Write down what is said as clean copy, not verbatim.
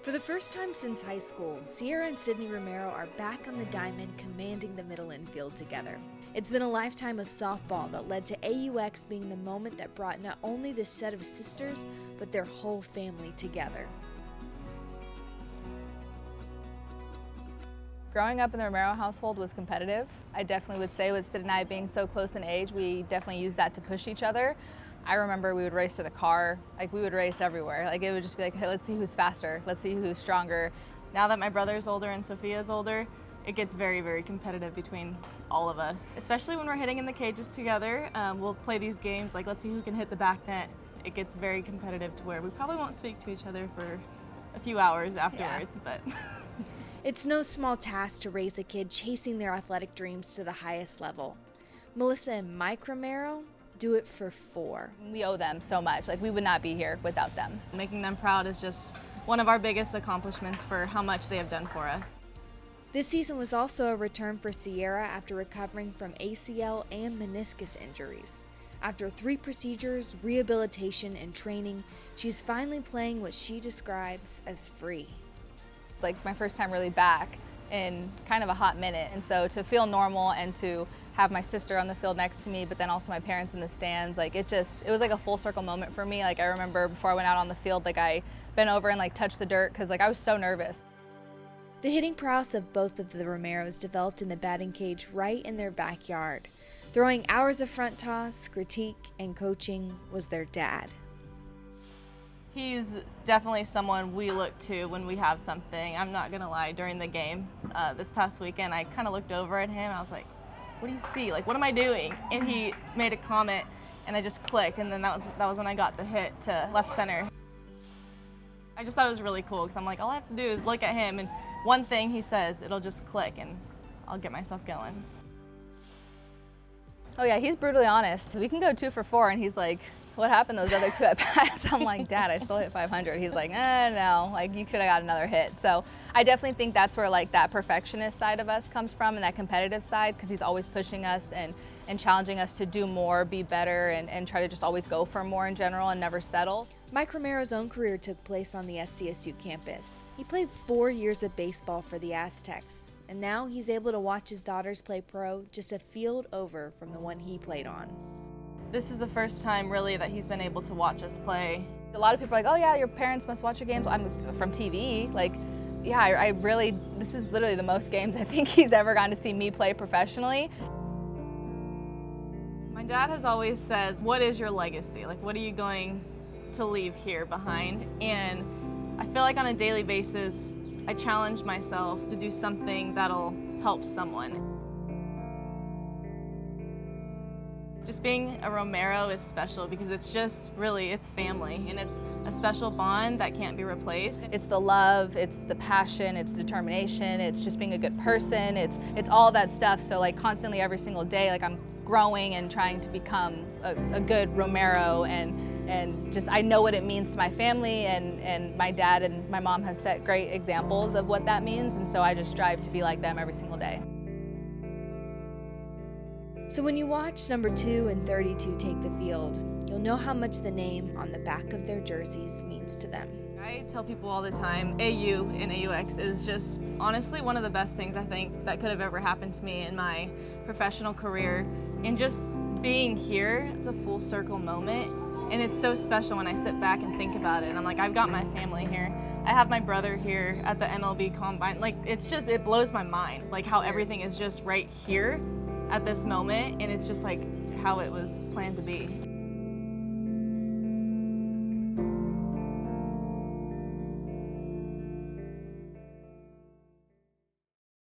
For the first time since high school, Sierra and Sydney Romero are back on the diamond commanding the middle infield together. It's been a lifetime of softball that led to AUX being the moment that brought not only this set of sisters, but their whole family together. Growing up in the Romero household was competitive. I definitely would say with Sid and I being so close in age, we definitely used that to push each other. I remember we would race to the car, we would race everywhere. It would just be like, hey, let's see who's faster, let's see who's stronger. Now that my brother's older and Sophia's older, it gets very, very competitive between all of us. Especially when we're hitting in the cages together, we'll play these games like, let's see who can hit the back net. It gets very competitive to where we probably won't speak to each other for a few hours afterwards, but. It's no small task to raise a kid chasing their athletic dreams to the highest level. Melissa and Mike Romero do it for 4. We owe them so much. We would not be here without them. Making them proud is just one of our biggest accomplishments for how much they have done for us. This season was also a return for Sierra after recovering from ACL and meniscus injuries. After 3 procedures, rehabilitation, and training, she's finally playing what she describes as free. It's my first time really back in kind of a hot minute, and so to feel normal and to have my sister on the field next to me, but then also my parents in the stands, it was like a full circle moment for me. I remember before I went out on the field, I bent over and touched the dirt because I was so nervous. The hitting prowess of both of the Romeros developed in the batting cage right in their backyard. Throwing hours of front toss, critique, and coaching was their dad. He's definitely someone we look to when we have something. I'm not gonna lie, during the game this past weekend, I kind of looked over at him and I was like, what do you see? What am I doing? And he made a comment and I just clicked, and then that was when I got the hit to left center. I just thought it was really cool because I'm like, all I have to do is look at him and one thing he says, it'll just click and I'll get myself going. Oh yeah, he's brutally honest. We can go 2 for 4 and he's like, what happened those other 2 at bats? I'm like, Dad, I still hit 500. He's like, no, you could have got another hit. So I definitely think that's where that perfectionist side of us comes from, and that competitive side, because he's always pushing us and challenging us to do more, be better, and try to just always go for more in general and never settle. Mike Romero's own career took place on the SDSU campus. He played 4 years of baseball for the Aztecs, and now he's able to watch his daughters play pro just a field over from the one he played on. This is the first time really that he's been able to watch us play. A lot of people are like, oh yeah, your parents must watch your games. I'm from TV. Yeah, I really, this is literally the most games I think he's ever gotten to see me play professionally. My dad has always said, what is your legacy? What are you going to leave here behind? And I feel like on a daily basis, I challenge myself to do something that'll help someone. Just being a Romero is special because it's just really, it's family, and it's a special bond that can't be replaced. It's the love, it's the passion, it's determination, it's just being a good person, it's all that stuff. So constantly every single day, I'm growing and trying to become a good Romero, and just I know what it means to my family, and my dad and my mom have set great examples of what that means, and so I just strive to be like them every single day. So when you watch number 2 and 32 take the field, you'll know how much the name on the back of their jerseys means to them. I tell people all the time, AU and AUX is just honestly one of the best things I think that could have ever happened to me in my professional career. And just being here, it's a full circle moment. And it's so special when I sit back and think about it. And I'm like, I've got my family here. I have my brother here at the MLB Combine. It blows my mind, how everything is just right here at this moment, and it's just how it was planned to be.